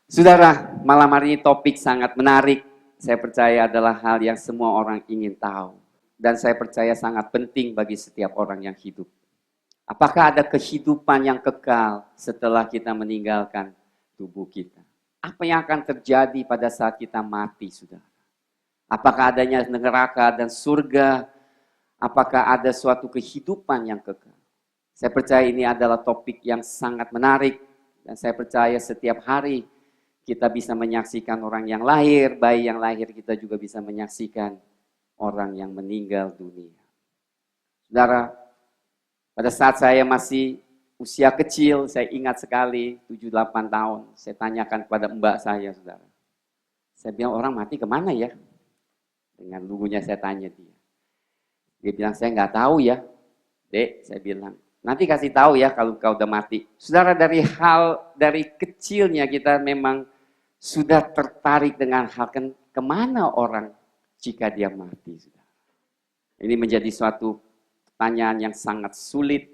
Saudara, malam hari ini topik sangat menarik. Saya percaya adalah hal yang semua orang ingin tahu. Dan saya percaya sangat penting bagi setiap orang yang hidup. Apakah ada kehidupan yang kekal setelah kita meninggalkan tubuh kita? Apa yang akan terjadi pada saat kita mati, saudara? Apakah adanya neraka dan surga? Apakah ada suatu kehidupan yang kekal? Saya percaya ini adalah topik yang sangat menarik. Dan saya percaya setiap hari kita bisa menyaksikan orang yang lahir, bayi yang lahir, kita juga bisa menyaksikan orang yang meninggal dunia. Saudara, pada saat saya masih usia kecil, saya ingat sekali 7-8 tahun, saya tanyakan kepada mbak saya, saudara. Saya bilang, orang mati kemana ya? Dengan lugunya saya tanya dia. Dia bilang, saya nggak tahu ya. Dek, saya bilang, nanti kasih tahu ya kalau kau udah mati. Saudara, dari kecilnya kita memang sudah tertarik dengan hal kemana orang jika dia mati. Saudara. Ini menjadi suatu pertanyaan yang sangat sulit.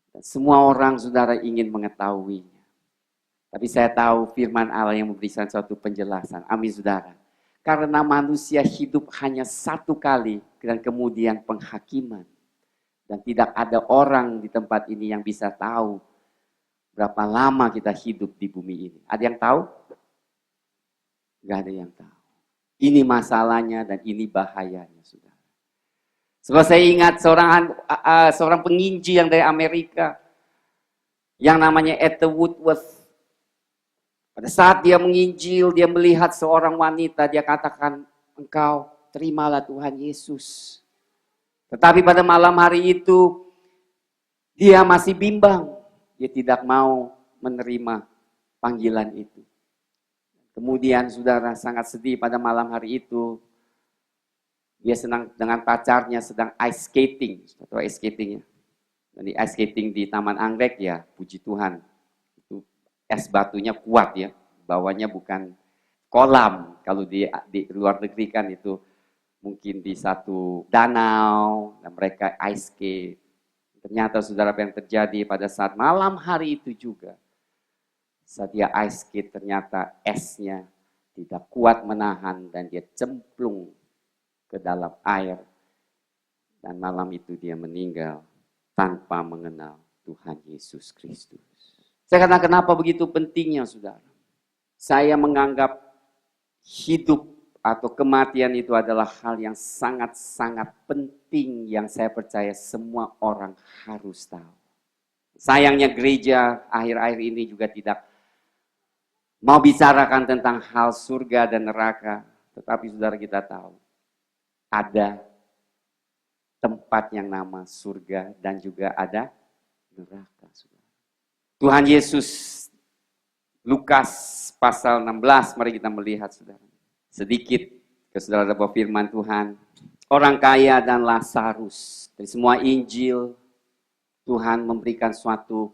Dan semua orang, saudara, ingin mengetahuinya. Tapi saya tahu firman Allah yang memberikan suatu penjelasan. Amin, saudara. Karena manusia hidup hanya satu kali dan kemudian penghakiman. Dan tidak ada orang di tempat ini yang bisa tahu berapa lama kita hidup di bumi ini. Ada yang tahu? Gak ada yang tahu. Ini masalahnya dan ini bahayanya, saudara. Sebab saya ingat seorang penginjil yang dari Amerika, yang namanya Etta Woodworth. Pada saat dia menginjil, dia melihat seorang wanita, dia katakan, engkau terimalah Tuhan Yesus. Tetapi pada malam hari itu, dia masih bimbang. Dia tidak mau menerima panggilan itu. Kemudian saudara sangat sedih pada malam hari itu. Dia senang dengan pacarnya sedang ice skating. Atau ice skating ya. Jadi ice skating di Taman Anggrek ya, puji Tuhan. Itu es batunya kuat ya. Bawahnya bukan kolam. Kalau di luar negeri kan itu mungkin di satu danau. Dan mereka ice skate. Ternyata saudara apa yang terjadi pada saat malam hari itu juga. Saat dia ice skate ternyata esnya tidak kuat menahan dan dia cemplung ke dalam air. Dan malam itu dia meninggal tanpa mengenal Tuhan Yesus Kristus. Saya katakan kenapa begitu pentingnya, saudara. Saya menganggap hidup atau kematian itu adalah hal yang sangat-sangat penting yang saya percaya semua orang harus tahu. Sayangnya gereja akhir-akhir ini juga tidak mau bicarakan tentang hal surga dan neraka. Tetapi saudara kita tahu, ada tempat yang nama surga dan juga ada neraka. Saudara. Tuhan Yesus, Lukas pasal 16, mari kita melihat saudara. Sedikit ke saudara bahwa firman Tuhan. Orang kaya dan Lazarus. Dari semua Injil, Tuhan memberikan suatu,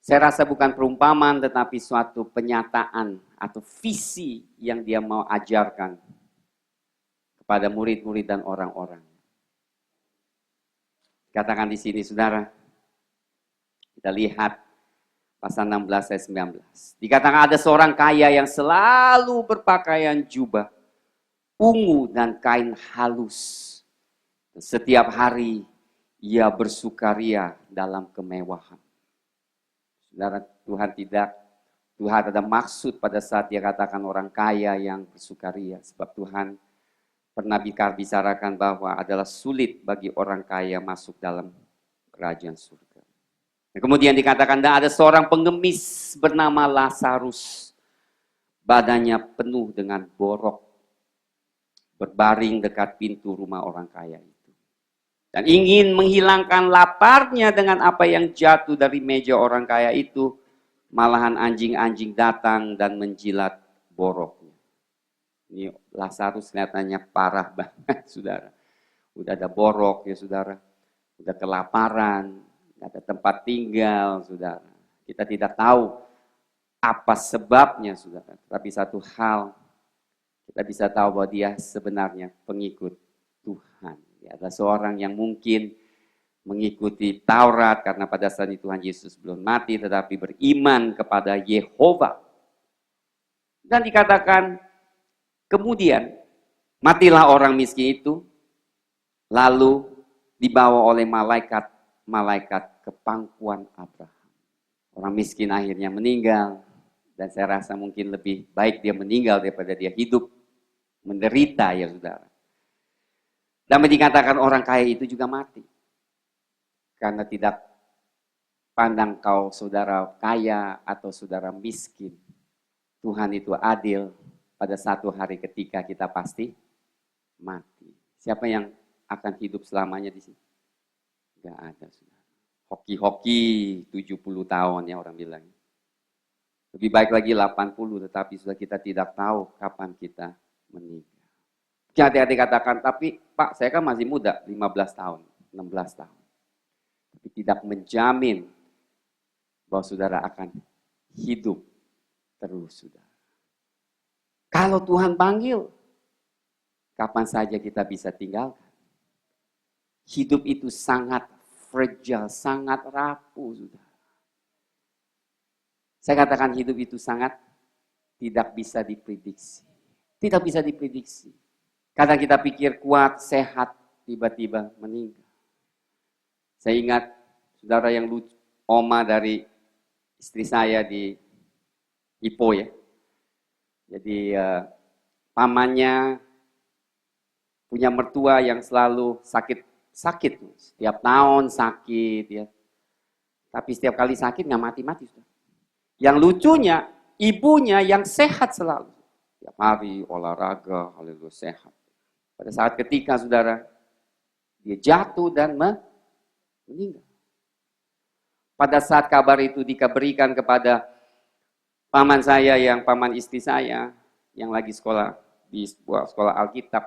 saya rasa bukan perumpamaan, tetapi suatu penyataan atau visi yang dia mau ajarkan kepada murid-murid dan orang-orang. Katakan di sini, saudara, kita lihat pasal 16 ayat 19. Dikatakan ada seorang kaya yang selalu berpakaian jubah ungu dan kain halus. Setiap hari ia bersukaria dalam kemewahan. Saudara, Tuhan ada maksud pada saat dia katakan orang kaya yang bersukaria. Sebab Tuhan pernah bicarakan bahwa adalah sulit bagi orang kaya masuk dalam kerajaan surga. Dan kemudian dikatakan ada seorang pengemis bernama Lazarus. Badannya penuh dengan borok. Berbaring dekat pintu rumah orang kaya itu. Dan ingin menghilangkan laparnya dengan apa yang jatuh dari meja orang kaya itu. Malahan anjing-anjing datang dan menjilat boroknya. Ini Lazarus kelihatannya parah banget, saudara. Udah ada borok ya, saudara. Udah kelaparan, gak ada tempat tinggal, saudara. Kita tidak tahu apa sebabnya, saudara. Tapi satu hal, kita bisa tahu bahwa dia sebenarnya pengikut Tuhan. Dia adalah seorang yang mungkin mengikuti Taurat karena pada saat itu Tuhan Yesus belum mati, tetapi beriman kepada Yehova. Dan dikatakan, kemudian matilah orang miskin itu, lalu dibawa oleh malaikat ke pangkuan Abraham. Orang miskin akhirnya meninggal, dan saya rasa mungkin lebih baik dia meninggal daripada dia hidup, menderita ya saudara. Dan dikatakan orang kaya itu juga mati. Karena tidak pandang kau saudara kaya atau saudara miskin. Tuhan itu adil, pada satu hari ketika kita pasti mati. Siapa yang akan hidup selamanya di sini? Gak ada saudara. Hoki-hoki 70 tahun ya orang bilang. Lebih baik lagi 80, tetapi sudah kita tidak tahu kapan kita meninggal. Hati-hati katakan, tapi Pak saya kan masih muda, 15 tahun, 16 tahun. Tapi tidak menjamin bahwa saudara akan hidup terus saudara. Kalau Tuhan panggil, kapan saja kita bisa tinggalkan. Hidup itu sangat fragile, sangat rapuh saudara. Saya katakan hidup itu sangat tidak bisa diprediksi. Tidak bisa diprediksi. Kadang kita pikir kuat, sehat, tiba-tiba meninggal. Saya ingat saudara yang lucu, oma dari istri saya di Ipo ya. Jadi pamannya punya mertua yang selalu sakit. Setiap tahun sakit ya. Tapi setiap kali sakit nggak mati-mati. Yang lucunya, ibunya yang sehat selalu. Tiap hari olahraga, haleluya sehat. Pada saat ketika saudara, dia jatuh dan meninggal. Pada saat kabar itu diberikan kepada paman saya yang paman istri saya, yang lagi sekolah di sebuah sekolah Alkitab,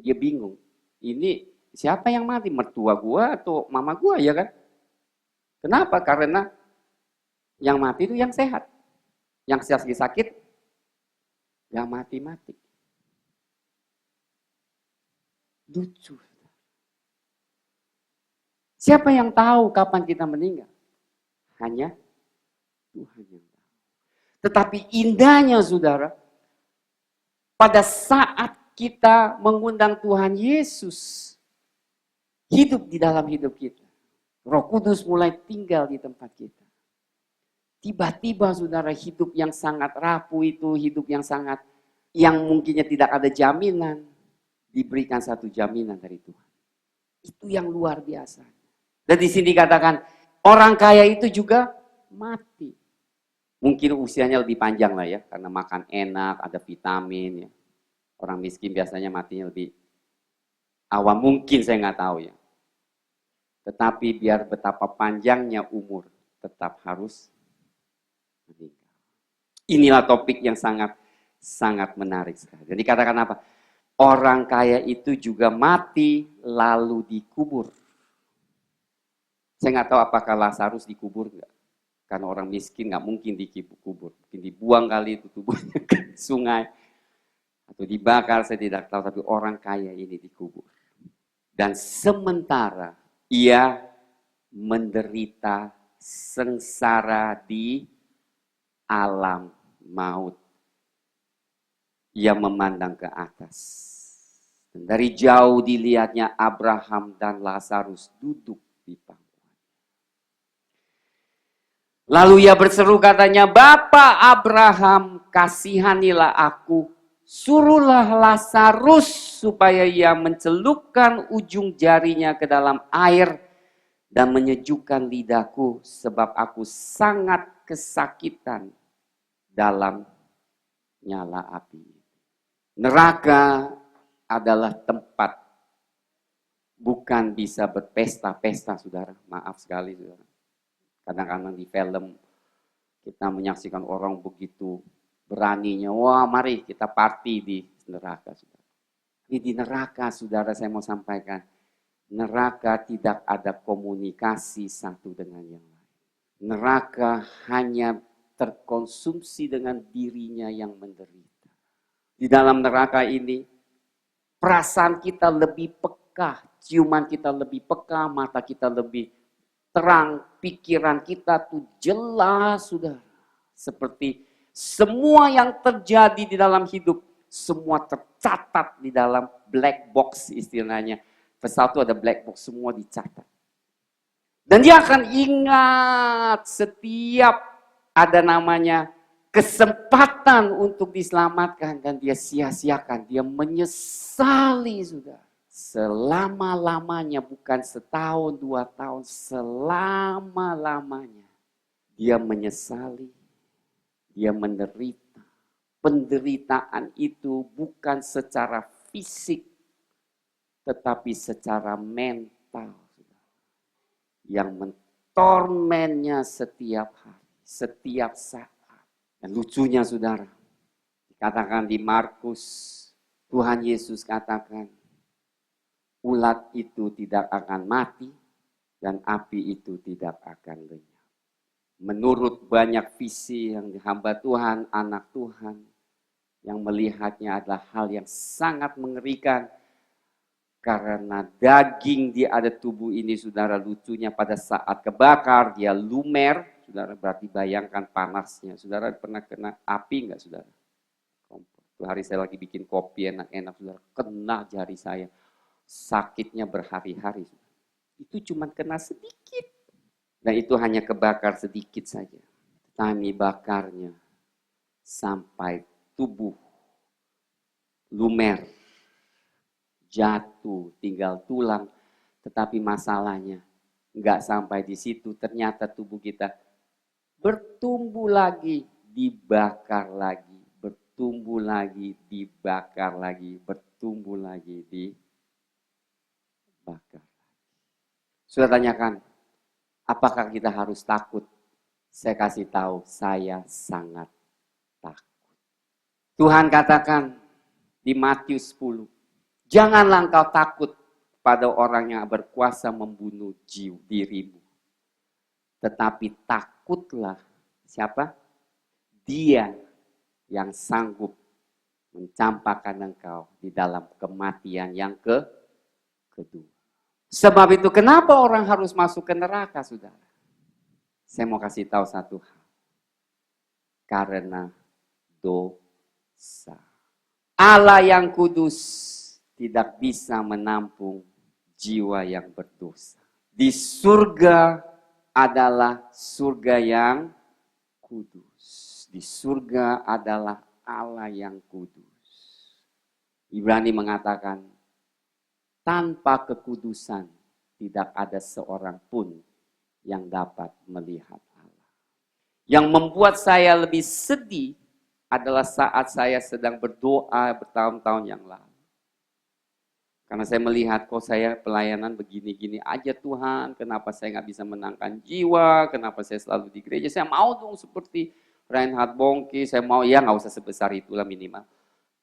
dia bingung. Ini siapa yang mati? Mertua gua atau mama gua ya kan? Kenapa? Karena yang mati itu yang sehat. Yang sakit gak mati-mati. Lucu. Siapa yang tahu kapan kita meninggal? Hanya Tuhan yang tahu. Tetapi indahnya saudara, pada saat kita mengundang Tuhan Yesus hidup di dalam hidup kita, Roh Kudus mulai tinggal di tempat kita. Tiba-tiba saudara, hidup yang sangat rapuh itu, hidup yang mungkinnya tidak ada jaminan, diberikan satu jaminan dari Tuhan. Itu yang luar biasa. Dan di sini dikatakan, orang kaya itu juga mati. Mungkin usianya lebih panjang lah ya, karena makan enak, ada vitamin ya. Orang miskin biasanya matinya lebih awam, mungkin saya nggak tahu ya. Tetapi biar betapa panjangnya umur, tetap harus meninggal. Inilah topik yang sangat menarik sekali. Jadi katakan apa? Orang kaya itu juga mati lalu dikubur. Saya nggak tahu apakah Lazarus dikubur nggak. Karena orang miskin nggak mungkin dikubur. Mungkin dibuang kali itu tubuhnya ke sungai. Atau dibakar, saya tidak tahu. Tapi orang kaya ini dikubur. Dan sementara ia menderita sengsara di alam maut. Ia memandang ke atas. Dan dari jauh dilihatnya Abraham dan Lazarus duduk di pangkuan. Lalu ia berseru katanya, Bapak Abraham, kasihanilah aku. Suruhlah Lazarus supaya ia mencelupkan ujung jarinya ke dalam air dan menyejukkan lidahku sebab aku sangat kesakitan dalam nyala api. Neraka adalah tempat bukan bisa berpesta-pesta saudara. Maaf sekali saudara. Kadang-kadang di film kita menyaksikan orang begitu beraninya. Wah mari kita party di neraka saudara. Ini di neraka saudara saya mau sampaikan. Neraka tidak ada komunikasi satu dengan yang lain. Neraka hanya terkonsumsi dengan dirinya yang menderita. Di dalam neraka ini, perasaan kita lebih peka, ciuman kita lebih peka, mata kita lebih terang, pikiran kita tuh jelas sudah. Seperti Semua yang terjadi di dalam hidup, semua tercatat di dalam black box istilahnya. Pesawat itu ada black box, semua dicatat. Dan dia akan ingat setiap ada namanya kesempatan untuk diselamatkan dan dia sia-siakan, dia menyesali sudah. Selama-lamanya, bukan setahun, 2 tahun, selama-lamanya. Dia menyesali, dia menderita. Penderitaan itu bukan secara fisik, tetapi secara mental. Yang mentormennya setiap hari, setiap saat. Dan lucunya saudara, dikatakan di Markus, Tuhan Yesus katakan, ulat itu tidak akan mati dan api itu tidak akan lenyap. Menurut banyak visi yang hamba Tuhan, anak Tuhan, yang melihatnya adalah hal yang sangat mengerikan. Karena daging di ada tubuh ini, saudara, lucunya pada saat kebakar, dia lumer. Saudara, berarti bayangkan panasnya. Saudara pernah kena api enggak, saudara? Itu hari saya lagi bikin kopi enak-enak, saudara, kena jari saya. Sakitnya berhari-hari. Itu cuma kena sedikit. Dan itu hanya kebakar sedikit saja. Kami bakarnya sampai tubuh lumer, jatuh, tinggal tulang. Tetapi masalahnya nggak sampai di situ. Ternyata tubuh kita bertumbuh lagi, dibakar lagi, bertumbuh lagi, dibakar lagi, bertumbuh lagi, dibakar. Sudah tanyakan, apakah kita harus takut? Saya kasih tahu, saya sangat takut. Tuhan katakan di Matius 10, janganlah engkau takut pada orang yang berkuasa membunuh dirimu. Tetapi takutlah siapa? Dia yang sanggup mencampakkan engkau di dalam kematian yang kedua. Sebab itu kenapa orang harus masuk ke neraka, saudara? Saya mau kasih tahu satu hal. Karena dosa. Allah yang kudus tidak bisa menampung jiwa yang berdosa. Di surga adalah surga yang kudus. Di surga adalah Allah yang kudus. Ibrani mengatakan, tanpa kekudusan tidak ada seorang pun yang dapat melihat Allah. Yang membuat saya lebih sedih adalah saat saya sedang berdoa bertahun-tahun yang lalu. Karena saya melihat kok saya pelayanan begini-gini aja Tuhan, kenapa saya nggak bisa menangkan jiwa, kenapa saya selalu di gereja, saya mau dong seperti Reinhard Bonnke, saya mau ya nggak usah sebesar itulah minimal.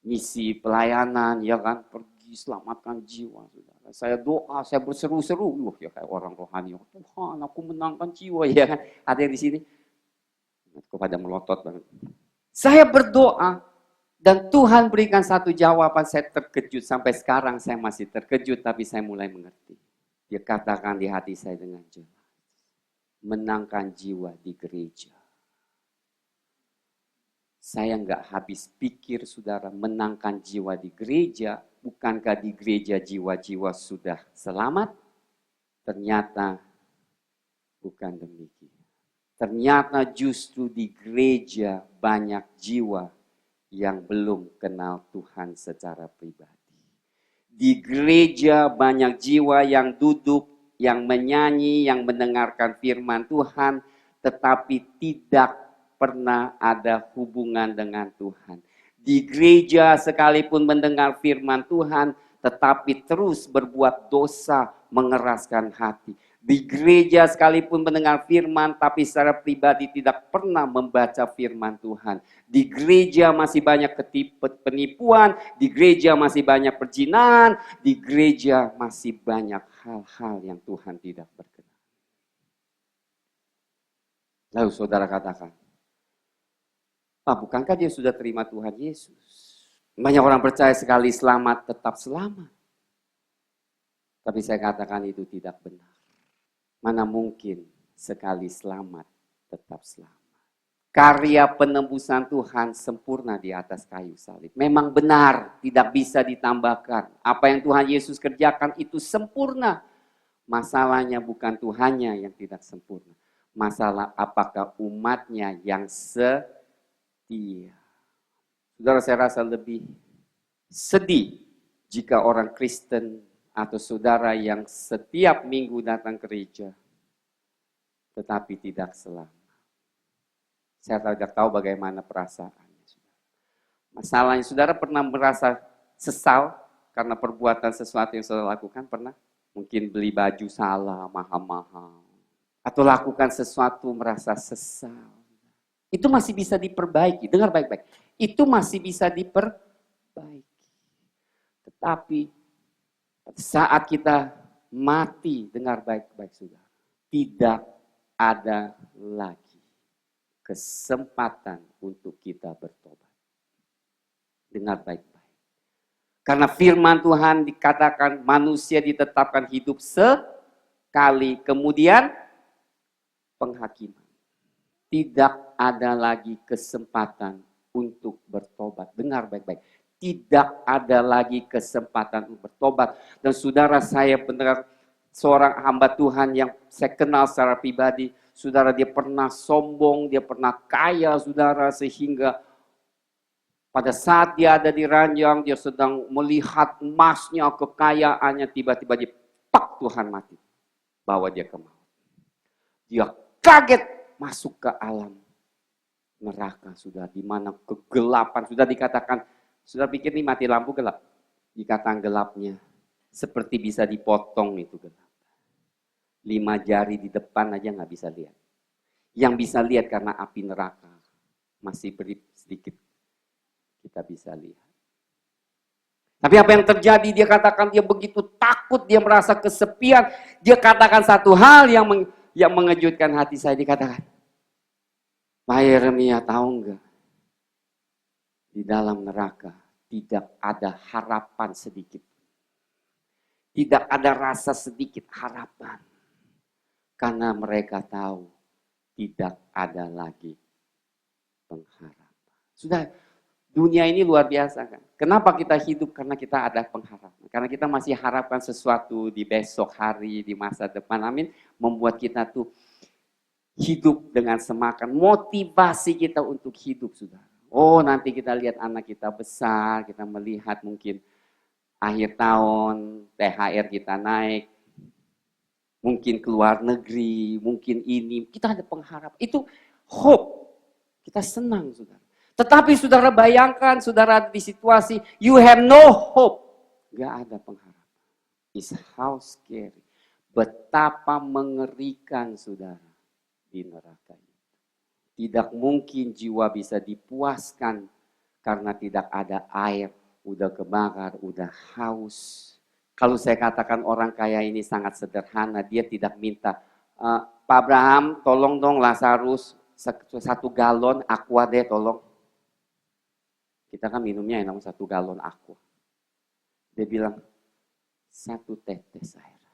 Misi pelayanan ya kan, pergi selamatkan jiwa. Saudara. Saya doa, saya berseru-seru, ya kayak orang rohani, Tuhan aku menangkan jiwa ya kan. Ada yang di sini, kok pada melotot banget. Saya berdoa dan Tuhan berikan satu jawaban, saya terkejut. Sampai sekarang saya masih terkejut, tapi saya mulai mengerti. Dia katakan di hati saya dengan jelas, menangkan jiwa di gereja. Saya nggak habis pikir, saudara, menangkan jiwa di gereja. Bukankah di gereja jiwa-jiwa sudah selamat? Ternyata bukan demikian. Ternyata justru di gereja banyak jiwa yang belum kenal Tuhan secara pribadi. Di gereja banyak jiwa yang duduk, yang menyanyi, yang mendengarkan firman Tuhan, tetapi tidak pernah ada hubungan dengan Tuhan. Di gereja sekalipun mendengar firman Tuhan, tetapi terus berbuat dosa, mengeraskan hati. Di gereja sekalipun mendengar firman, tapi secara pribadi tidak pernah membaca firman Tuhan. Di gereja masih banyak penipuan, di gereja masih banyak perzinahan, di gereja masih banyak hal-hal yang Tuhan tidak berkenan. Lalu saudara katakan, Pak, bukankah dia sudah terima Tuhan Yesus? Banyak orang percaya sekali selamat, tetap selamat. Tapi saya katakan itu tidak benar. Mana mungkin sekali selamat, tetap selamat. karya penebusan Tuhan sempurna di atas kayu salib. Memang benar, tidak bisa ditambahkan. Apa yang Tuhan Yesus kerjakan itu sempurna. Masalahnya bukan Tuhannya yang tidak sempurna. Masalah apakah umatnya yang setia. Saudara, saya rasa lebih sedih jika orang Kristen atau saudara yang setiap minggu datang ke gereja, tetapi tidak selamat. Saya tidak tahu bagaimana perasaannya. Masalahnya, saudara pernah merasa sesal karena perbuatan sesuatu yang saudara lakukan? Pernah? Mungkin beli baju salah, mahal-mahal. Atau lakukan sesuatu merasa sesal. Itu masih bisa diperbaiki. Dengar baik-baik. Itu masih bisa diperbaiki. Tetapi saat kita mati, dengar baik-baik saudara. Tidak ada lagi kesempatan untuk kita bertobat. Dengar baik-baik. Karena firman Tuhan dikatakan manusia ditetapkan hidup sekali, kemudian penghakiman. Tidak ada lagi kesempatan untuk bertobat. Dengar baik-baik. Tidak ada lagi kesempatan untuk bertobat. Dan saudara, saya benar seorang hamba Tuhan yang saya kenal secara pribadi. Saudara, dia pernah sombong, dia pernah kaya, saudara, sehingga pada saat dia ada di ranjang, dia sedang melihat emasnya, kekayaannya, tiba-tiba dia, pak, Tuhan mati. Bawa dia ke maut. Dia kaget masuk ke alam neraka, sudah di mana kegelapan, sudah dikatakan, sudah pikir nih mati lampu gelap. Dikatakan gelapnya, seperti bisa dipotong itu gelap. 5 jari di depan aja nggak bisa lihat. Yang bisa lihat karena api neraka masih beri sedikit kita bisa lihat. Tapi apa yang terjadi? Dia katakan dia begitu takut, dia merasa kesepian. Dia katakan satu hal yang mengejutkan hati saya. Dikatakan, Pak Yeremia tahu enggak? Di dalam neraka tidak ada harapan sedikit. Tidak ada rasa sedikit harapan. Karena mereka tahu tidak ada lagi pengharapan. Sudah, dunia ini luar biasa kan. Kenapa kita hidup? Karena kita ada pengharapan. Karena kita masih harapkan sesuatu di besok hari, di masa depan. Amin. Membuat kita tuh hidup dengan semangat. Motivasi kita untuk hidup, saudara. Oh, nanti kita lihat anak kita besar, kita melihat mungkin akhir tahun, THR kita naik. Mungkin keluar negeri, mungkin ini. Kita ada pengharapan. Itu hope. Kita senang, saudara. Tetapi saudara bayangkan, saudara di situasi, you have no hope. Gak ada pengharapan. It's how scary. Betapa mengerikan, saudara, di neraka itu. Tidak mungkin jiwa bisa dipuaskan karena tidak ada air. Udah kebakar, udah haus. Kalau saya katakan orang kaya ini sangat sederhana, dia tidak minta, Pak Abraham tolong dong Lazarus 1 galon aqua deh tolong. Kita kan minumnya enak 1 galon aqua. Dia bilang, 1 tetes air.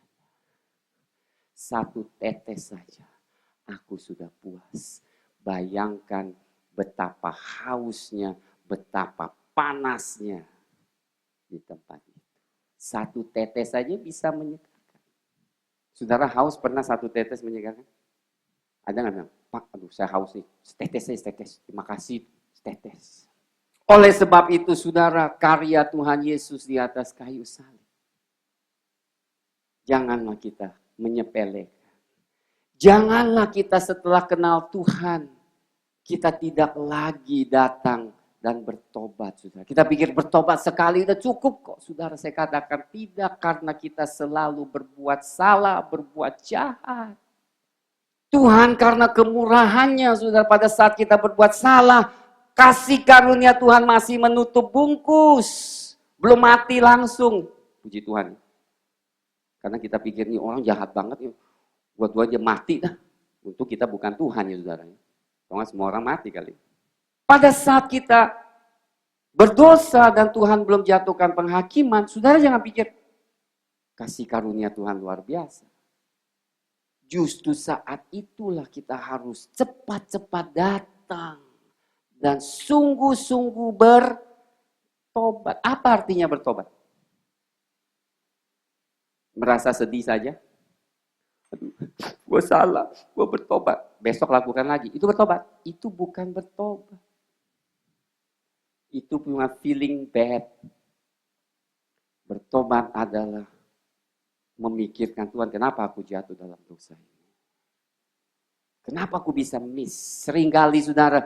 1 tetes saja, aku sudah puas. Bayangkan betapa hausnya, betapa panasnya di tempat itu. 1 tetes saja bisa menyegarkan. Saudara haus pernah 1 tetes menyegarkan? Ada nggak bilang, Pak, aduh saya haus nih, setetes, terima kasih, setetes. Oleh sebab itu saudara, karya Tuhan Yesus di atas kayu salib. Janganlah kita menyepelekan. Janganlah kita setelah kenal Tuhan, kita tidak lagi datang dan bertobat, saudara. Kita pikir bertobat sekali udah cukup kok. Saudara, saya katakan tidak, karena kita selalu berbuat salah, berbuat jahat. Tuhan karena kemurahannya, saudara, pada saat kita berbuat salah, kasih karunia Tuhan masih menutup bungkus. Belum mati langsung. Puji Tuhan. Karena kita pikir nih orang jahat banget, ya. Buat aja mati dah. Untuk kita bukan Tuhan ya saudara. Soalnya semua orang mati kali. Pada saat kita berdosa dan Tuhan belum jatuhkan penghakiman, saudara jangan pikir kasih karunia Tuhan luar biasa. Justru saat itulah kita harus cepat-cepat datang datang dan sungguh-sungguh bertobat. Apa artinya bertobat? Merasa sedih saja? Aduh, gue salah, gue bertobat. Besok lakukan lagi. Itu bertobat. Itu bukan bertobat. Itu cuma feeling bad. Bertobat adalah memikirkan, Tuhan, kenapa aku jatuh dalam dosa ini? Kenapa aku bisa miss? Seringkali saudara,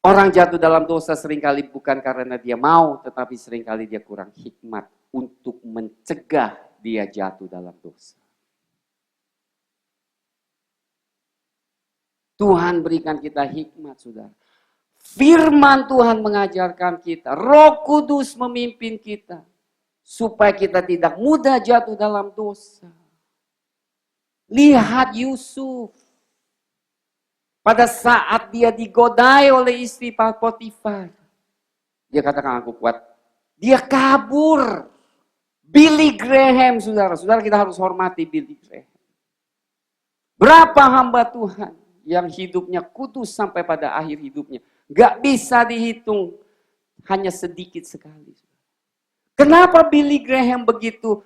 orang jatuh dalam dosa seringkali bukan karena dia mau, tetapi seringkali dia kurang hikmat untuk mencegah dia jatuh dalam dosa. Tuhan berikan kita hikmat, saudara. Firman Tuhan mengajarkan kita, Roh Kudus memimpin kita, supaya kita tidak mudah jatuh dalam dosa. Lihat Yusuf. Pada saat dia digodai oleh istri Potifar, dia katakan, aku kuat. Dia kabur. Billy Graham, saudara. Saudara, kita harus hormati Billy Graham. Berapa hamba Tuhan yang hidupnya kudus sampai pada akhir hidupnya. Gak bisa dihitung, hanya sedikit sekali. Kenapa Billy Graham begitu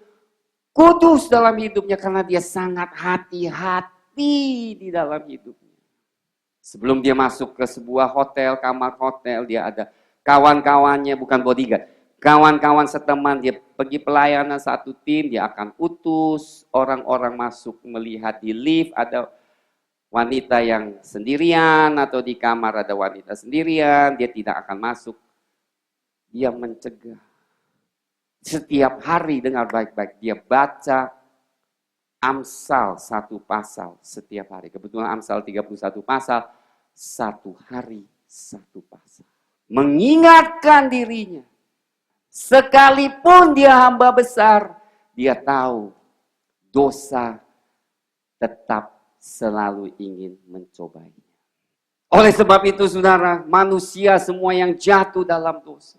kudus dalam hidupnya? Karena dia sangat hati-hati di dalam hidupnya. Sebelum dia masuk ke sebuah hotel, kamar hotel, dia ada kawan-kawannya, bukan bodyguard. Kawan-kawan seteman, dia pergi pelayanan satu tim, dia akan utus orang-orang masuk melihat di lift, ada wanita yang sendirian, atau di kamar ada wanita sendirian, dia tidak akan masuk. Dia mencegah. Setiap hari dengar baik-baik, dia baca Amsal 1 pasal setiap hari. Kebetulan Amsal 31 pasal, 1 hari 1 pasal. Mengingatkan dirinya. Sekalipun dia hamba besar, dia tahu dosa tetap selalu ingin mencobanya. Oleh sebab itu saudara, manusia semua yang jatuh dalam dosa.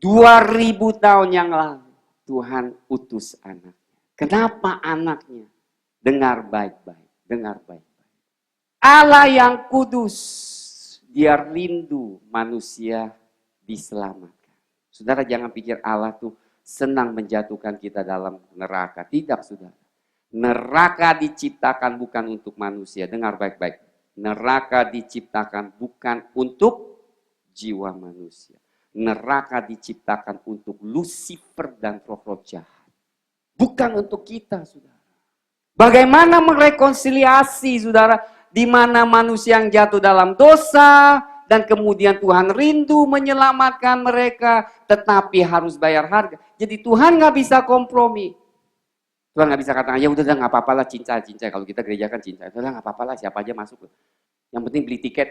2000 tahun yang lalu, Tuhan utus anak. Kenapa anaknya? Dengar baik-baik, dengar baik-baik. Allah yang kudus, dia rindu manusia diselamatkan. Saudara jangan pikir Allah tuh senang menjatuhkan kita dalam neraka. Tidak saudara. Neraka diciptakan bukan untuk manusia. Dengar baik-baik. Neraka diciptakan bukan untuk jiwa manusia. Neraka diciptakan untuk Lucifer dan roh-roh jahat. Bukan untuk kita, saudara. Bagaimana merekonsiliasi, saudara, di mana manusia yang jatuh dalam dosa, dan kemudian Tuhan rindu menyelamatkan mereka, tetapi harus bayar harga. Jadi Tuhan nggak bisa kompromi. Tuhan nggak bisa katakan, ya udah nggak apa-apa lah cincai. Kalau kita gereja kan cincai, udah nggak apa-apa lah siapa aja masuk. Yang penting beli tiket.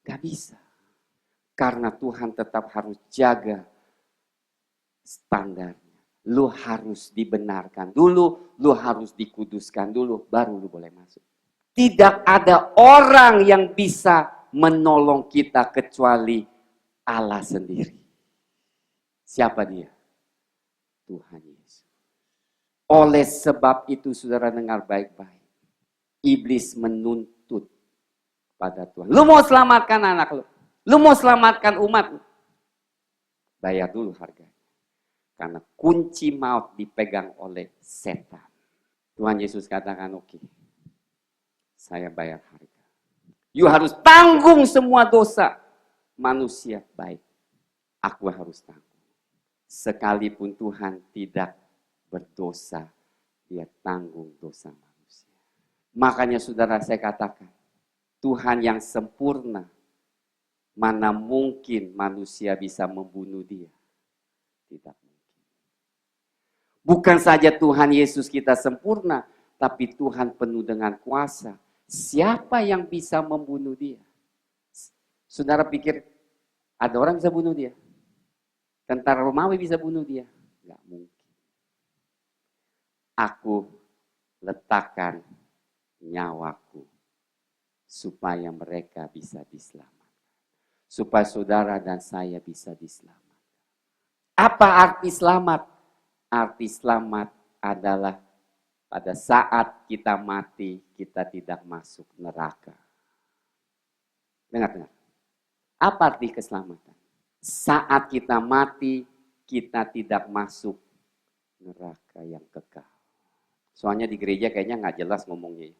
Nggak bisa. Karena Tuhan tetap harus jaga standarnya. Lu harus dibenarkan dulu, lu harus dikuduskan dulu, baru lu boleh masuk. Tidak ada orang yang bisa menolong kita kecuali Allah sendiri. Siapa dia? Tuhan Yesus. Oleh sebab itu saudara dengar baik-baik. Iblis menuntut pada Tuhan. Lu mau selamatkan anak lu. Lu mau selamatkan umat lu. Bayar dulu harganya. Karena kunci maut dipegang oleh setan. Tuhan Yesus katakan, oke, saya bayar harga. You harus tanggung semua dosa manusia baik. Aku harus tanggung. Sekalipun Tuhan tidak berdosa, dia tanggung dosa manusia. Makanya saudara saya katakan, Tuhan yang sempurna, mana mungkin manusia bisa membunuh dia? Tidak. Bukan saja Tuhan Yesus kita sempurna, tapi Tuhan penuh dengan kuasa. Siapa yang bisa membunuh dia? Saudara pikir ada orang bisa bunuh dia? Tentara Romawi bisa bunuh dia? Enggak mungkin. Aku letakkan nyawaku supaya mereka bisa diselamatkan. Supaya saudara dan saya bisa diselamatkan. Apa arti selamat? Arti selamat adalah pada saat kita mati, kita tidak masuk neraka. Dengar. Apa arti keselamatan? Saat kita mati, kita tidak masuk neraka yang kekal. Soalnya di gereja kayaknya nggak jelas ngomongnya.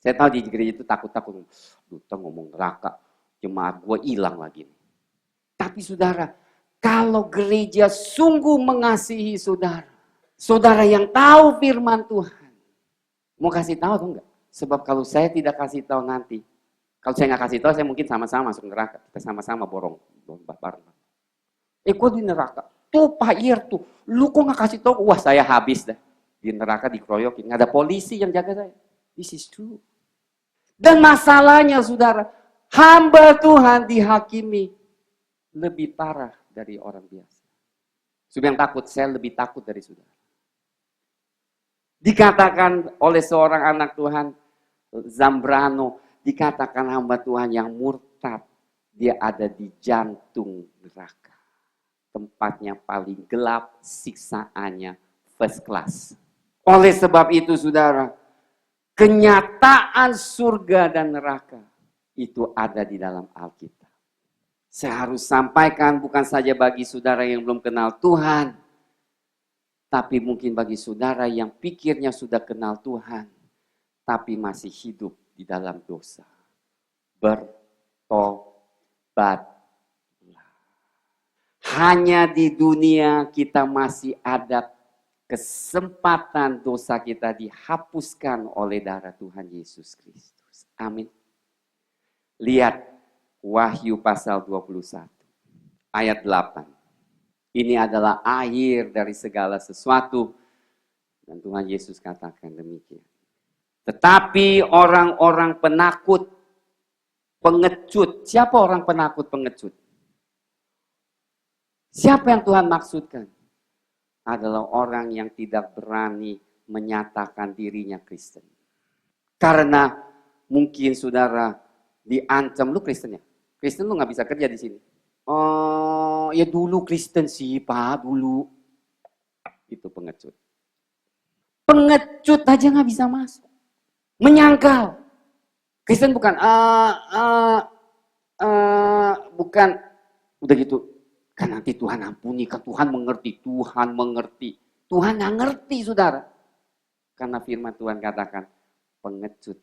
Saya tahu di gereja itu takut-takut. Duta ngomong neraka, jemaat gue hilang lagi. Tapi saudara, kalau gereja sungguh mengasihi saudara, saudara yang tahu firman Tuhan, mau kasih tahu atau enggak? Sebab kalau saya tidak kasih tahu nanti, kalau saya nggak kasih tahu, saya mungkin sama-sama masuk neraka. Kita sama-sama borong bareng. Kok di neraka? Tuh Pak Ir tuh, lu kok nggak kasih tahu? Wah saya habis dah. Di neraka dikeroyokin, nggak ada polisi yang jaga saya. This is true. Dan masalahnya saudara, hamba Tuhan dihakimi lebih parah dari orang biasa. Saudara yang takut, saya lebih takut dari saudara. Dikatakan oleh seorang anak Tuhan, Zambrano, dikatakan hamba Tuhan yang murtad, dia ada di jantung neraka. Tempatnya paling gelap, siksaannya first class. Oleh sebab itu saudara, kenyataan surga dan neraka itu ada di dalam Alkitab. Saya harus sampaikan bukan saja bagi saudara yang belum kenal Tuhan, tapi mungkin bagi saudara yang pikirnya sudah kenal Tuhan, tapi masih hidup di dalam dosa. Bertobatlah. Hanya di dunia kita masih ada kesempatan dosa kita dihapuskan oleh darah Tuhan Yesus Kristus. Amin. Lihat Wahyu pasal 21 ayat 8. Ini adalah akhir dari segala sesuatu. Dan Tuhan Yesus katakan demikian. Tetapi orang-orang penakut, pengecut. Siapa orang penakut, pengecut? Siapa yang Tuhan maksudkan? Adalah orang yang tidak berani menyatakan dirinya Kristen. Karena mungkin saudara diancam, lu Kristen ya? Kristen lu gak bisa kerja di sini. Oh, ya dulu Kristen sih Pak, dulu. Itu pengecut. Pengecut aja gak bisa masuk. Menyangkal. Kristen bukan, bukan, udah gitu. Kan nanti Tuhan ampuni, kan Tuhan mengerti. Tuhan gak ngerti saudara. Karena firman Tuhan katakan, pengecut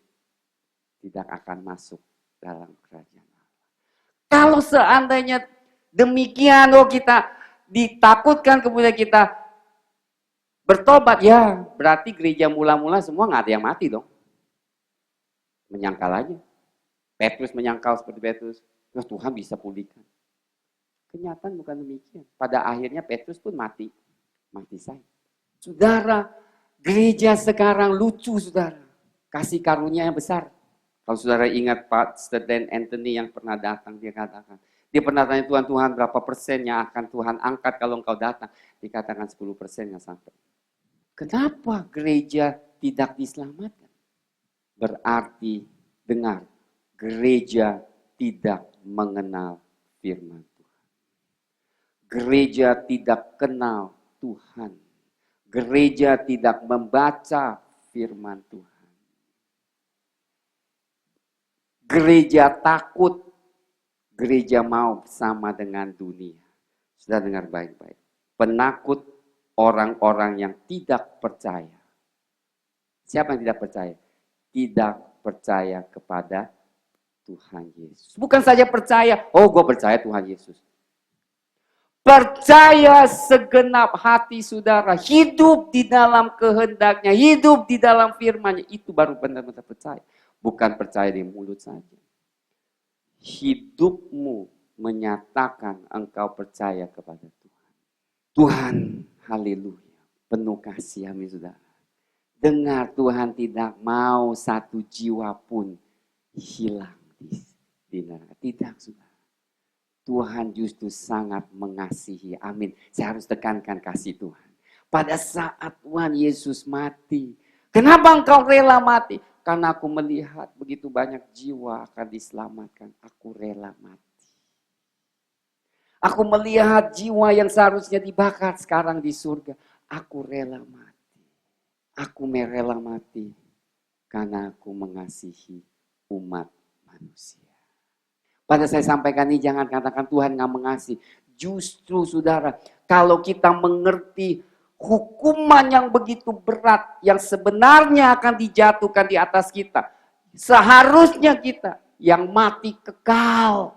tidak akan masuk dalam kerajaan Allah. Kalau seandainya demikian, kita ditakutkan kemudian kita bertobat, ya berarti gereja mula-mula semua gak ada yang mati dong. Menyangkal aja. Petrus menyangkal seperti Petrus, ya Tuhan bisa pulihkan. Kenyataan bukan demikian. Pada akhirnya Petrus pun mati saya. Saudara, gereja sekarang lucu saudara. Kasih karunia yang besar. Kalau saudara ingat Pastor Dan Anthony yang pernah datang, dia katakan. Dia pernah tanya Tuhan berapa persen yang akan Tuhan angkat kalau engkau datang. Dikatakan 10% yang sampai. Kenapa gereja tidak diselamatkan? Berarti, dengar, gereja tidak mengenal firman. Gereja tidak kenal Tuhan. Gereja tidak membaca firman Tuhan. Gereja takut. Gereja mau sama dengan dunia. Sudah dengar baik-baik. Penakut orang-orang yang tidak percaya. Siapa yang tidak percaya? Tidak percaya kepada Tuhan Yesus. Bukan saja percaya, oh gue percaya Tuhan Yesus. Percaya segenap hati saudara, hidup di dalam kehendaknya, hidup di dalam firman-Nya, itu baru benar-benar percaya. Bukan percaya di mulut saja. Hidupmu menyatakan engkau percaya kepada Tuhan. Tuhan, haleluya, penuh kasih, amin saudara. Dengar, Tuhan tidak mau satu jiwa pun hilang di neraka. Tidak saudara. Tuhan justru sangat mengasihi. Amin. Saya harus tekankan kasih Tuhan. Pada saat Tuhan Yesus mati. Kenapa engkau rela mati? Karena aku melihat begitu banyak jiwa akan diselamatkan. Aku rela mati. Aku melihat jiwa yang seharusnya dibakar sekarang di surga. Aku rela mati. Aku merela mati. Karena aku mengasihi umat manusia. Pada saya sampaikan ini jangan katakan Tuhan nggak mengasihi. Justru saudara, kalau kita mengerti hukuman yang begitu berat yang sebenarnya akan dijatuhkan di atas kita, seharusnya kita yang mati kekal.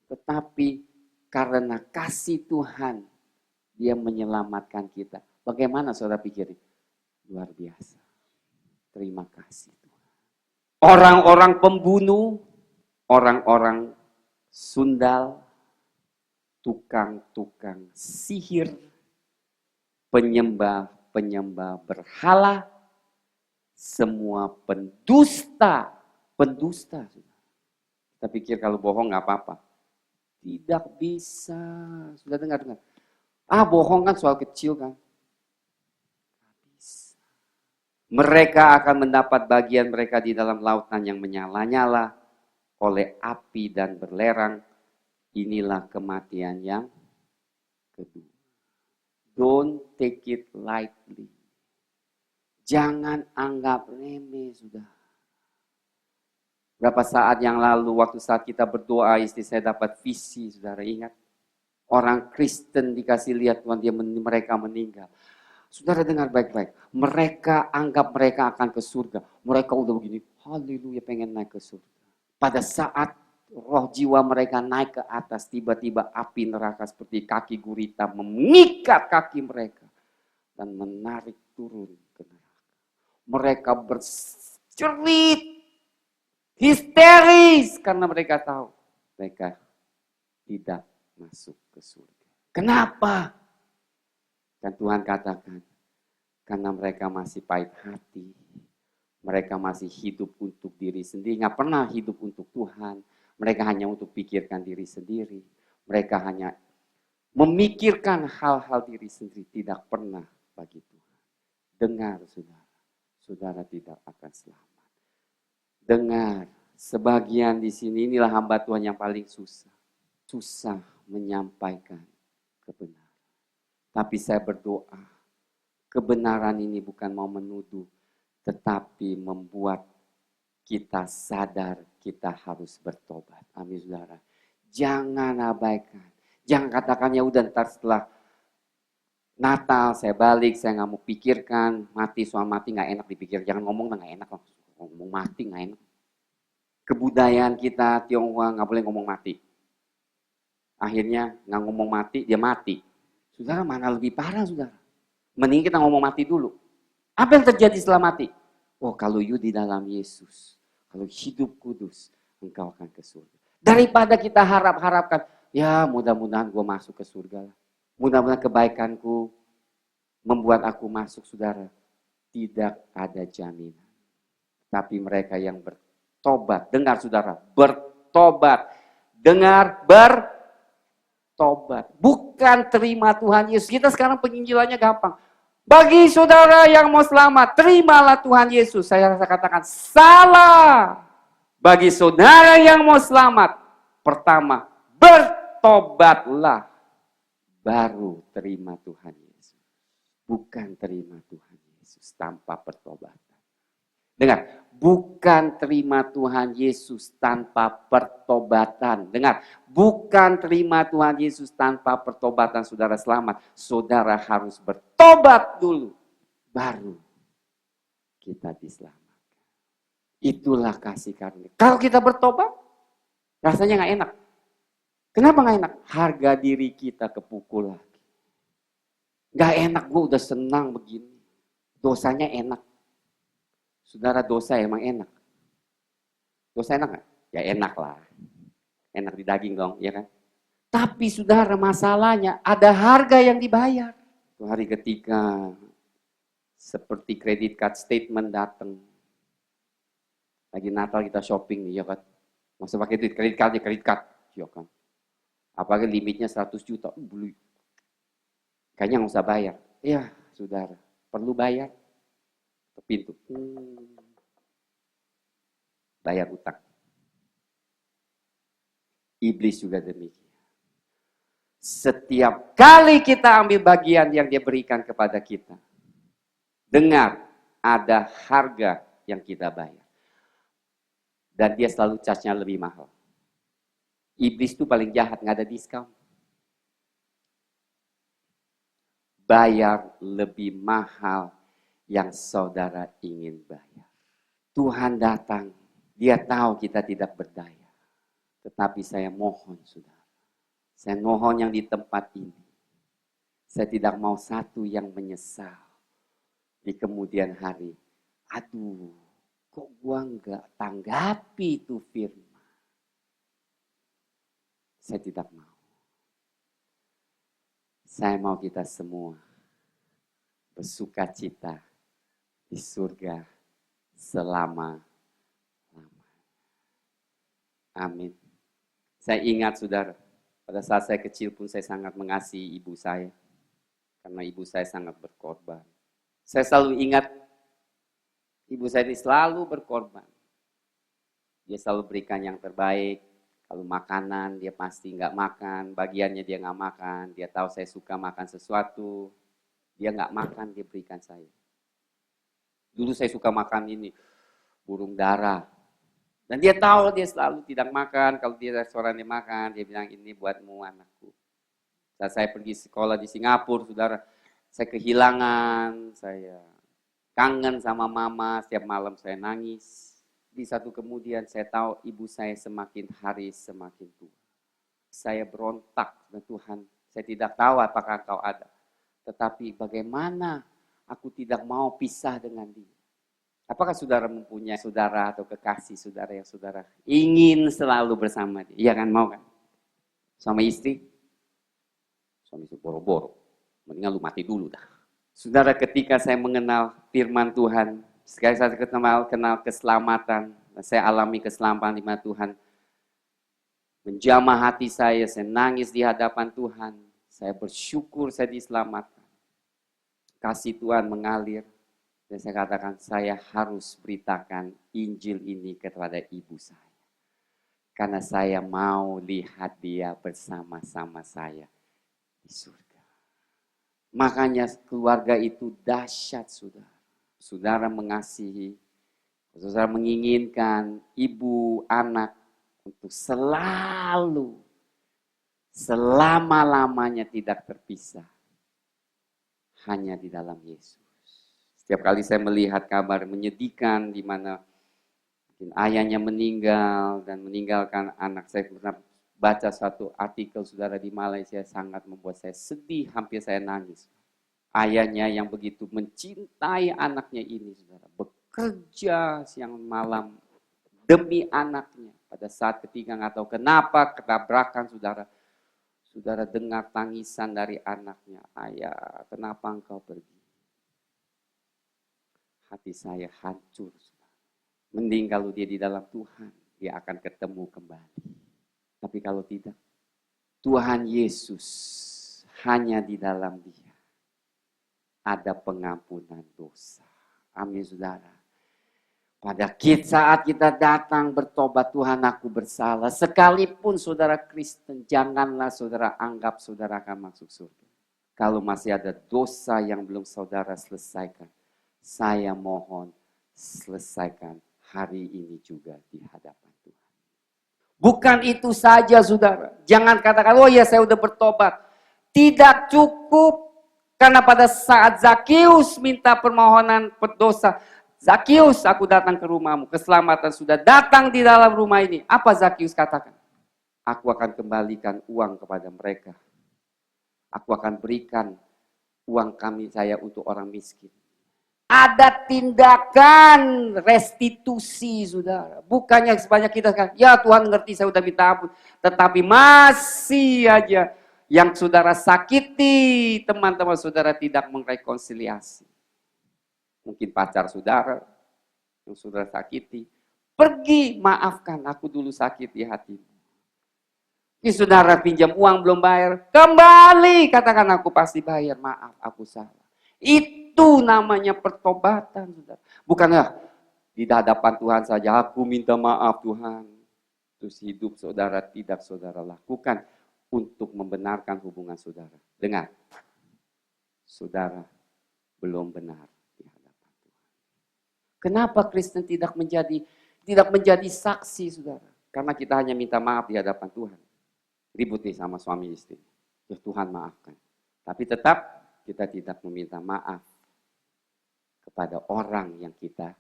Tetapi karena kasih Tuhan, dia menyelamatkan kita. Bagaimana saudara pikirin? Luar biasa. Terima kasih Tuhan. Orang-orang pembunuh, orang-orang sundal, tukang-tukang sihir, penyembah-penyembah berhala, semua pendusta. Pendusta. Kita pikir kalau bohong nggak apa-apa. Tidak bisa. Sudah dengar? Bohong kan soal kecil kan. Mereka akan mendapat bagian mereka di dalam lautan yang menyala-nyala oleh api dan berlerang. Inilah kematian yang kedua. Don't take it lightly. Jangan anggap remeh sudah. Berapa saat yang lalu waktu saat kita berdoa, istri saya dapat visi, saudara ingat. Orang Kristen dikasih lihat Tuhan, mereka meninggal. Saudara dengar baik-baik. Mereka anggap mereka akan ke surga. Mereka udah begini, haleluya pengen naik ke surga. Pada saat roh jiwa mereka naik ke atas, tiba-tiba api neraka seperti kaki gurita mengikat kaki mereka. Dan menarik turun ke neraka. Mereka bercerit, histeris karena mereka tahu mereka tidak masuk ke surga. Kenapa? Dan Tuhan katakan, karena mereka masih pahit hati. Mereka masih hidup untuk diri sendiri. Nggak pernah hidup untuk Tuhan. Mereka hanya untuk pikirkan diri sendiri. Mereka hanya memikirkan hal-hal diri sendiri. Tidak pernah bagi Tuhan. Dengar saudara. Saudara tidak akan selamat. Dengar. Sebagian di sini inilah hamba Tuhan yang paling susah. Susah menyampaikan kebenaran. Tapi saya berdoa, kebenaran ini bukan mau menuduh, tetapi membuat kita sadar kita harus bertobat. Amin saudara. Jangan abaikan. Jangan katakan ya udah ntar setelah Natal saya balik, saya nggak mau pikirkan mati, soal mati nggak enak dipikir. Jangan ngomong nggak enak loh. Ngomong mati nggak enak. Kebudayaan kita Tionghoa nggak boleh ngomong mati. Akhirnya nggak ngomong mati, dia mati. Saudara, mana lebih parah, saudara? Mending kita ngomong mati dulu. Apa yang terjadi setelah mati? Oh, kalau you di dalam Yesus, kalau hidup kudus, engkau akan ke surga. Daripada kita harap-harapkan, ya mudah-mudahan gue masuk ke surga. Mudah-mudahan kebaikanku membuat aku masuk, saudara. Tidak ada jaminan. Tapi mereka yang bertobat, dengar saudara, bertobat. Dengar, bertobat. Bukan terima Tuhan Yesus. Kita sekarang penginjilannya gampang. Bagi saudara yang mau selamat, terimalah Tuhan Yesus. Saya katakan salah. Bagi saudara yang mau selamat, pertama bertobatlah. Baru terima Tuhan Yesus. Bukan terima Tuhan Yesus tanpa pertobatan. Dengar, bukan terima Tuhan Yesus tanpa pertobatan. Dengar, bukan terima Tuhan Yesus tanpa pertobatan saudara selamat. Saudara harus bertobat dulu. Baru kita diselamatkan. Itulah kasih karunia. Kalau kita bertobat, rasanya gak enak. Kenapa gak enak? Harga diri kita kepukul lagi. Gak enak, gue udah senang begini. Dosanya enak. Saudara, dosa emang enak. Dosa enak gak? Ya enak lah. Enak di daging dong, ya kan? Tapi saudara, masalahnya ada harga yang dibayar. Itu hari ketika seperti kredit card statement datang. Lagi Natal kita shopping nih, ya kan? Masa pakai duit kredit card, ya kan? Apalagi limitnya 100 juta. Beli. Kayaknya nggak usah bayar. Ya, saudara, perlu bayar. Ke pintu. Bayar utang. Iblis juga demikian. Setiap kali kita ambil bagian yang dia berikan kepada kita, dengar, ada harga yang kita bayar. Dan dia selalu charge-nya lebih mahal. Iblis itu paling jahat, nggak ada diskon. Bayar lebih mahal yang saudara ingin bayar. Tuhan datang, dia tahu kita tidak berdaya. Tetapi saya mohon saudara, saya mohon yang di tempat ini, saya tidak mau satu yang menyesal di kemudian hari. Aduh, kok gua enggak tanggapi itu firman. Saya tidak mau. Saya mau kita semua bersuka cita di surga selama-lamanya. Amin. Saya ingat saudara, pada saat saya kecil pun saya sangat mengasihi ibu saya. Karena ibu saya sangat berkorban. Saya selalu ingat, ibu saya ini selalu berkorban. Dia selalu berikan yang terbaik. Kalau makanan dia pasti nggak makan, bagiannya dia nggak makan. Dia tahu saya suka makan sesuatu, dia nggak makan, dia berikan saya. Dulu saya suka makan ini, burung dara. Dan dia tahu dia selalu tidak makan, kalau di restoran dia makan, dia bilang ini buatmu anakku. Saat saya pergi sekolah di Singapura, saudara, saya kehilangan, saya kangen sama mama, setiap malam saya nangis. Di satu kemudian saya tahu ibu saya semakin hari semakin tua. Saya berontak dengan Tuhan, saya tidak tahu apakah Engkau ada. Tetapi bagaimana aku tidak mau pisah dengan dia. Apakah saudara mempunyai saudara atau kekasih saudara yang saudara ingin selalu bersama dia? Iya kan, mau kan? Sama istri? Suami istri boro-boro. Mendingan lu mati dulu dah. Saudara, ketika saya mengenal firman Tuhan, sekali saya kenal keselamatan, saya alami keselamatan di mana Tuhan menjamah hati saya nangis di hadapan Tuhan, saya bersyukur saya diselamatkan. Kasih Tuhan mengalir, dan saya katakan saya harus beritakan Injil ini kepada ibu saya. Karena saya mau lihat dia bersama-sama saya di surga. Makanya keluarga itu dahsyat saudara. Saudara mengasihi, saudara menginginkan ibu anak untuk selalu, selama-lamanya tidak terpisah. Hanya di dalam Yesus. Setiap kali saya melihat kabar menyedihkan di mana ayahnya meninggal dan meninggalkan anak, saya pernah baca suatu artikel saudara di Malaysia sangat membuat saya sedih, hampir saya nangis. Ayahnya yang begitu mencintai anaknya ini, saudara, bekerja siang malam demi anaknya. Pada saat ketiga nggak tahu kenapa ketabrakan, saudara. Saudara dengar tangisan dari anaknya, ayah, kenapa engkau pergi? Hati saya hancur, saudara. Mending kalau dia di dalam Tuhan, dia akan ketemu kembali. Tapi kalau tidak, Tuhan Yesus hanya di dalam dia ada pengampunan dosa. Amin saudara. Pada saat kita datang bertobat, Tuhan aku bersalah. Sekalipun saudara Kristen, janganlah saudara anggap saudara akan masuk surga. Kalau masih ada dosa yang belum saudara selesaikan, saya mohon selesaikan hari ini juga di hadapan Tuhan. Bukan itu saja saudara. Jangan katakan, oh ya saya udah bertobat. Tidak cukup. Karena pada saat Zakius minta permohonan berdosa, Zakius, aku datang ke rumahmu, keselamatan sudah datang di dalam rumah ini. Apa Zakius katakan? Aku akan kembalikan uang kepada mereka. Aku akan berikan uang saya untuk orang miskin. Ada tindakan restitusi, saudara. Bukannya sebanyak kita kan, ya Tuhan ngerti saya udah minta ampun. Tetapi masih aja yang saudara sakiti, teman-teman saudara tidak merekonsiliasi. Mungkin pacar saudara yang saudara sakiti. Pergi, maafkan, aku dulu sakit di hatimu. Ini saudara pinjam uang belum bayar, kembali, katakan aku pasti bayar, maaf, aku salah. Itu namanya pertobatan, saudara. Bukannya di hadapan Tuhan saja, aku minta maaf Tuhan. Terus hidup saudara tidak saudara lakukan untuk membenarkan hubungan saudara. Dengar, saudara belum benar di hadapan Tuhan. Kenapa Kristen tidak menjadi saksi, saudara? Karena kita hanya minta maaf di hadapan Tuhan. Ribut nih sama suami istri. Ya Tuhan maafkan. Tapi tetap kita tidak meminta maaf kepada orang yang kita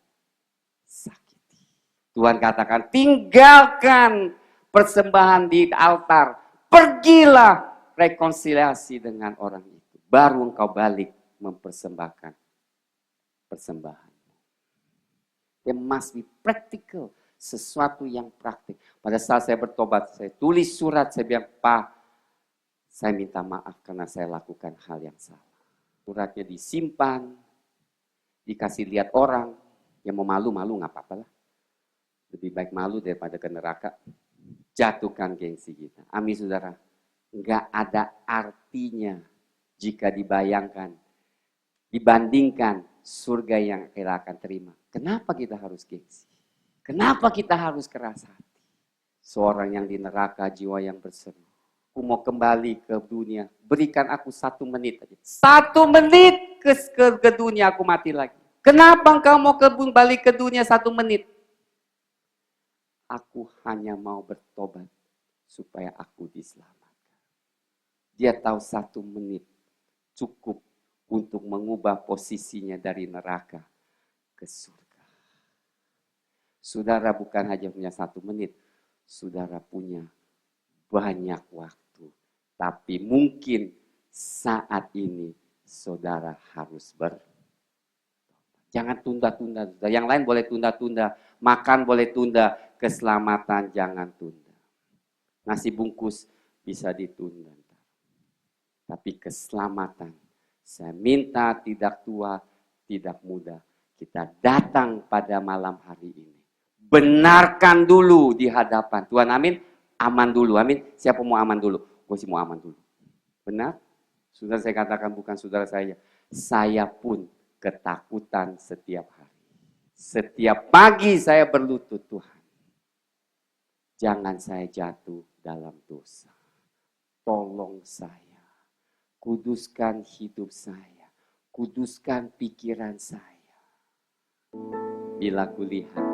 sakiti. Tuhan katakan, tinggalkan persembahan di altar. Pergilah rekonsiliasi dengan orang itu. Baru engkau balik mempersembahkan persembahan. There must be practical. Sesuatu yang praktik. Pada saat saya bertobat, saya tulis surat, saya bilang, Pak, saya minta maaf karena saya lakukan hal yang salah. Suratnya disimpan, dikasih lihat orang, yang mau malu-malu nggak apa-apa lah. Lebih baik malu daripada ke neraka. Jatuhkan gengsi kita. Amin saudara. Nggak ada artinya jika dibayangkan, dibandingkan surga yang kita akan terima. Kenapa kita harus gengsi? Kenapa kita harus keras hati? Seorang yang di neraka, jiwa yang berseru. Aku mau kembali ke dunia. Berikan aku 1 menit aja. 1 menit ke dunia, aku mati lagi. Kenapa engkau mau kembali ke dunia 1 menit? Aku hanya mau bertobat supaya aku diselamatkan. Dia tahu 1 menit cukup untuk mengubah posisinya dari neraka ke surga. Saudara bukan hanya punya 1 menit, saudara punya banyak waktu. Tapi mungkin saat ini saudara harus jangan tunda-tunda. Yang lain boleh tunda-tunda, makan boleh tunda, keselamatan jangan tunda. Nasi bungkus bisa ditunda. Tapi keselamatan, saya minta tidak tua, tidak muda. Kita datang pada malam hari ini. Benarkan dulu di hadapan Tuhan, amin. Aman dulu, amin. Siapa mau aman dulu? Gue sih mau aman dulu. Benar? Saudara saya katakan bukan saudara saya. Saya pun ketakutan setiap hari. Setiap pagi saya berlutut, Tuhan. Jangan saya jatuh dalam dosa. Tolong saya. Kuduskan hidup saya. Kuduskan pikiran saya. Bila kulihat.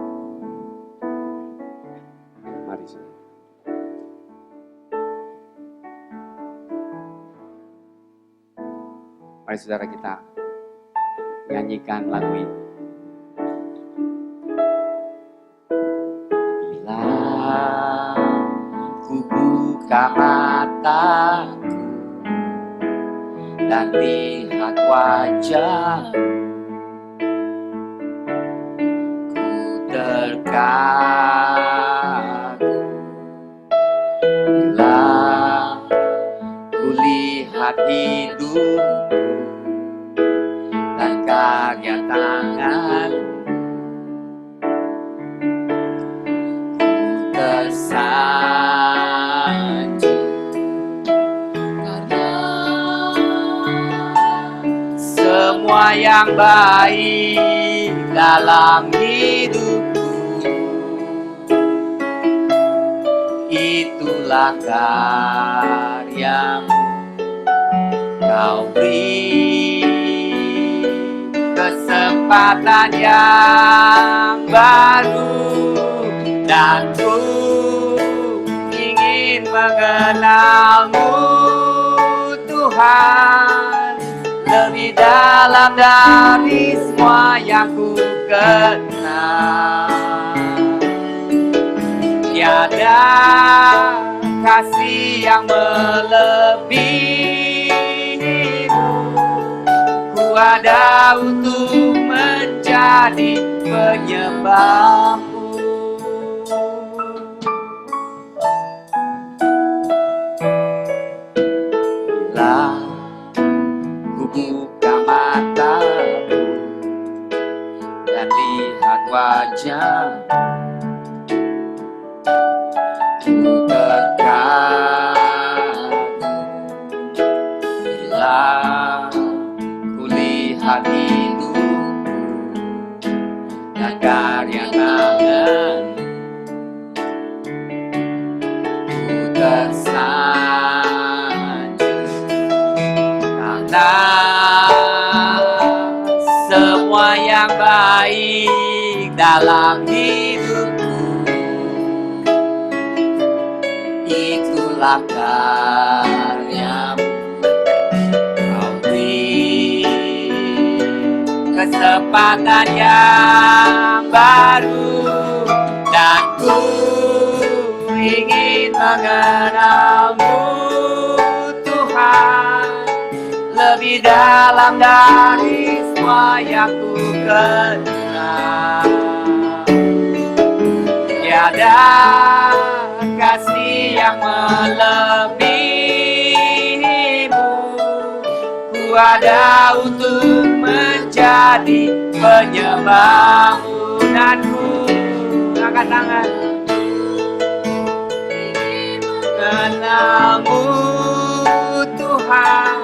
Mari saudara. Mari saudara kita nyanyikan lagu ini. Bila ku buka mataku dan lihat wajah, ku terkagum. Bila ku lihat hidupku dan karya tangan, ku tersanjung karena semua yang baik dalam hidupku itulah karyamu. Kau beri kesempatan yang baru dan ku ingin mengenalmu Tuhan lebih dalam dari semua yang ku kenal. Tiada kasih yang melebihimu. Ku ada untuk menjadi penyembahmu. Bila ku buka mataku dan lihat wajah, ku terkagum. Bila ku lihat hidupku dan karya tangan, ku tersanjung karena semua yang baik dalam hidupku itulah karyamu. Kau beri kesempatan yang baru, dan ku ingin mengenalmu Tuhan, lebih dalam dari semua yang ku kenal. Tiada kasih yang melebihimu, ku ada untuk menjadi penyembahmu, dan ku angkat tangan mengenalmu Tuhan,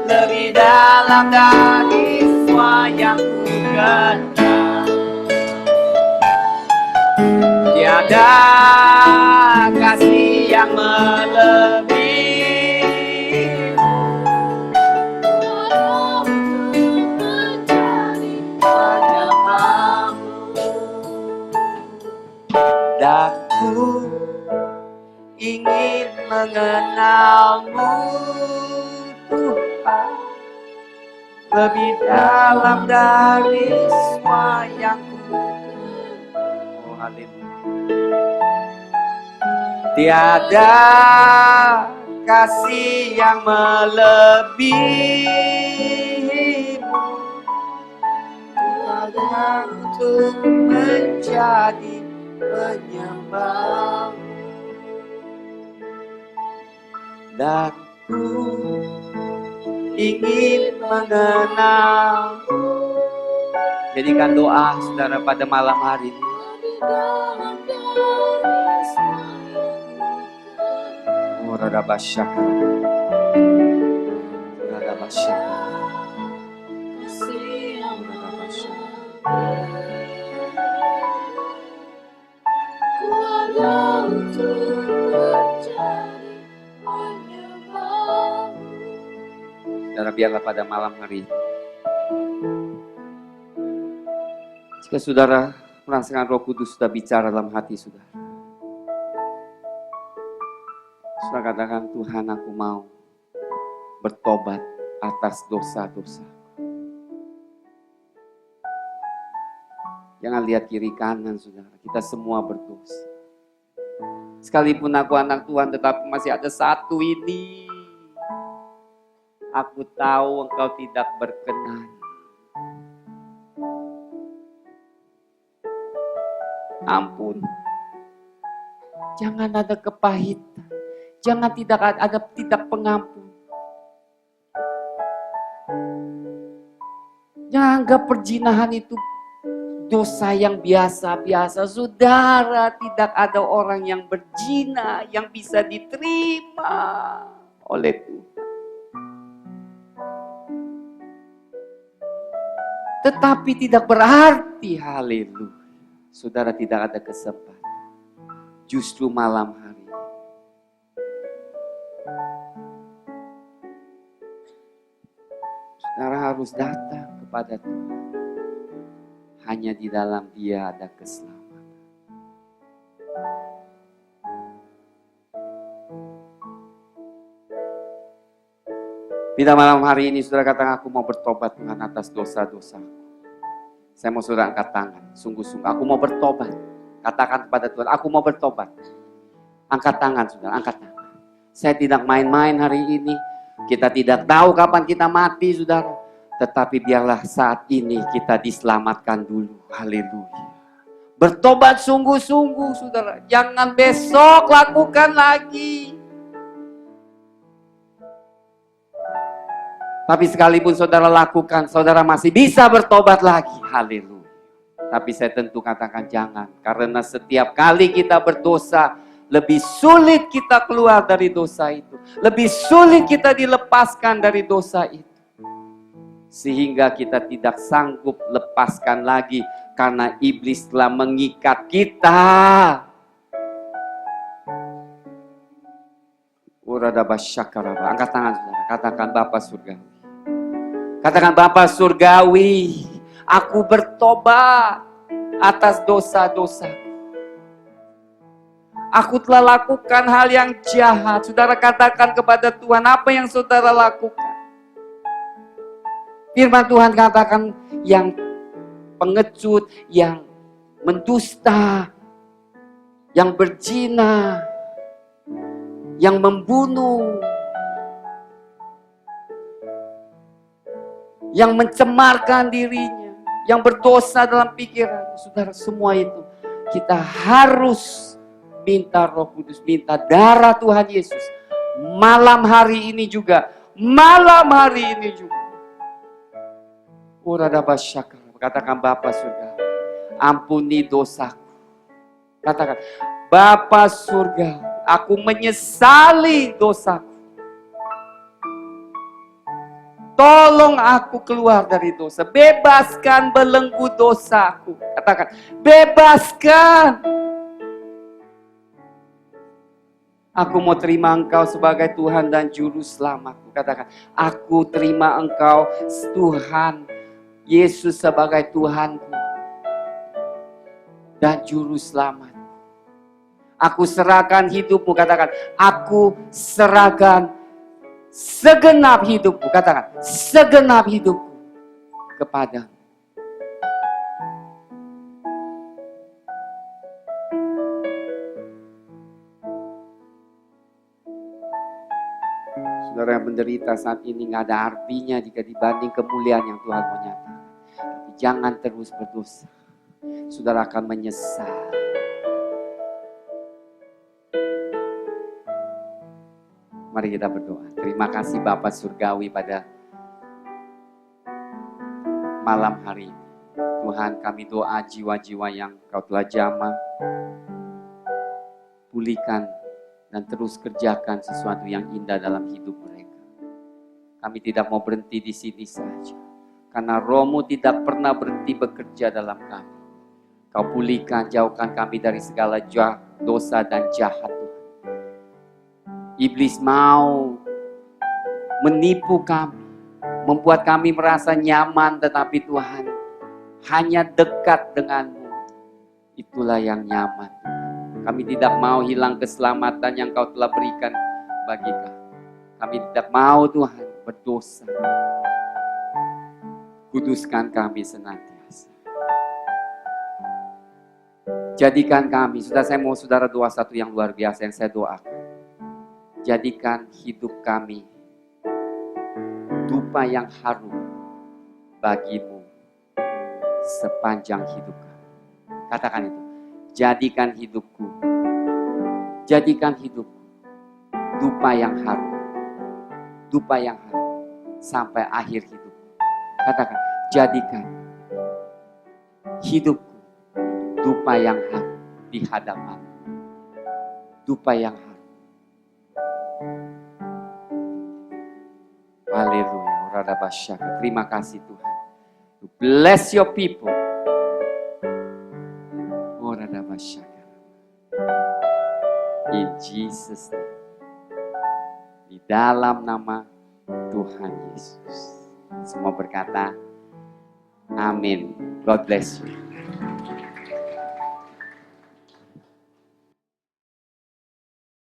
lebih dalam dari semua yang ku kenal. Tiada kasih yang melebihimu, menjadi penyembahmu, dan ku ingin mengenalmu Tuhan, lebih dalam dari semua yang ku kenal. Oh, haleluya. Tiada kasih yang melebihimu, tiada untuk menjadi penyembahmu, dan ku ingin mengenalmu. Jadikan doa saudara pada malam hari ini. Rada basyaka, rada basyaka, rada basyaka. Ku ada untuk menjadi penyembahmu. Saudara, biarlah pada malam hari ini, jika saudara merasakan Roh Kudus sudah bicara dalam hati saudara, saudara katakan, Tuhan, aku mau bertobat atas dosa-dosa. Jangan lihat kiri kanan saudara, kita semua berdosa. Sekalipun aku anak Tuhan, tetapi masih ada satu ini. Aku tahu Engkau tidak berkenan. Ampun. Jangan ada kepahitan. Jangan tidak pengampun. Jangan anggap perzinahan itu dosa yang biasa-biasa. Saudara, tidak ada orang yang berzina yang bisa diterima oleh Tuhan. Tetapi tidak berarti, haleluya, saudara tidak ada kesempatan. Justru malam hari, saudara harus datang kepada Tuhan. Hanya di dalam Dia ada keselamatan. Pada malam hari ini saudara katakan, aku mau bertobat Tuhan atas dosa-dosaku. Saya mau saudara angkat tangan, sungguh-sungguh. Aku mau bertobat. Katakan kepada Tuhan, aku mau bertobat. Angkat tangan saudara, angkat tangan. Saya tidak main-main hari ini. Kita tidak tahu kapan kita mati saudara. Tetapi biarlah saat ini kita diselamatkan dulu. Haleluya. Bertobat sungguh-sungguh saudara. Jangan besok lakukan lagi. Tapi sekalipun saudara lakukan, saudara masih bisa bertobat lagi. Haleluya. Tapi saya tentu katakan jangan. Karena setiap kali kita berdosa, lebih sulit kita keluar dari dosa itu. Lebih sulit kita dilepaskan dari dosa itu. Sehingga kita tidak sanggup lepaskan lagi. Karena iblis telah mengikat kita. Angkat tangan saudara. Katakan, Bapa Surgawi. Katakan, Bapa Surgawi, aku bertobat atas dosa-dosa. Aku telah lakukan hal yang jahat. Saudara katakan kepada Tuhan, apa yang saudara lakukan? Firman Tuhan katakan, yang pengecut, yang mendusta, yang berzina, yang membunuh, yang mencemarkan dirinya, yang berdosa dalam pikiran. Saudara, semua itu kita harus minta Roh Kudus, minta darah Tuhan Yesus. Malam hari ini juga, katakan, Bapa surga, ampuni dosaku. Katakan, Bapa surga, aku menyesali dosaku. Tolong aku keluar dari dosa. Bebaskan belenggu dosaku. Katakan, bebaskan. Aku mau terima Engkau sebagai Tuhan dan Juru Selamatku. Katakan, aku terima Engkau Tuhan Yesus sebagai Tuhanku dan Juru Selamat. Aku serahkan hidupmu. Katakan, aku serahkan segenap hidupku. Katakan, segenap hidupku kepada. Saudara yang menderita saat ini gak ada artinya jika dibanding kemuliaan yang Tuhan mau nyatakan. Tapi jangan terus berdosa. Saudara akan menyesal. Mari kita berdoa. Terima kasih Bapa Surgawi pada malam hari ini. Tuhan, kami doa jiwa-jiwa yang Kau telah jamah. Pulihkan dan terus kerjakan sesuatu yang indah dalam hidup mereka. Kami tidak mau berhenti di sini saja. Karena Roh-Mu tidak pernah berhenti bekerja dalam kami. Kau pulihkan, jauhkan kami dari segala dosa dan jahat. Iblis mau menipu kami, membuat kami merasa nyaman, tetapi Tuhan, hanya dekat denganmu, itulah yang nyaman. Kami tidak mau hilang keselamatan yang Kau telah berikan bagi kami. Kami tidak mau Tuhan berdosa. Kuduskan kami senantiasa. Jadikan kami, saya mau saudara doa satu yang luar biasa yang saya doakan. Jadikan hidup kami dupa yang harum bagimu sepanjang hidup kami. Katakan itu. Jadikan hidupku dupa yang harum sampai akhir hidupku. Katakan, jadikan hidupku dupa yang harum di hadapan, dupa yang harum. Haleluya. Terima kasih Tuhan. Bless your people. In Jesus name. Di dalam nama Tuhan Yesus. Semua berkata, amin. God bless you.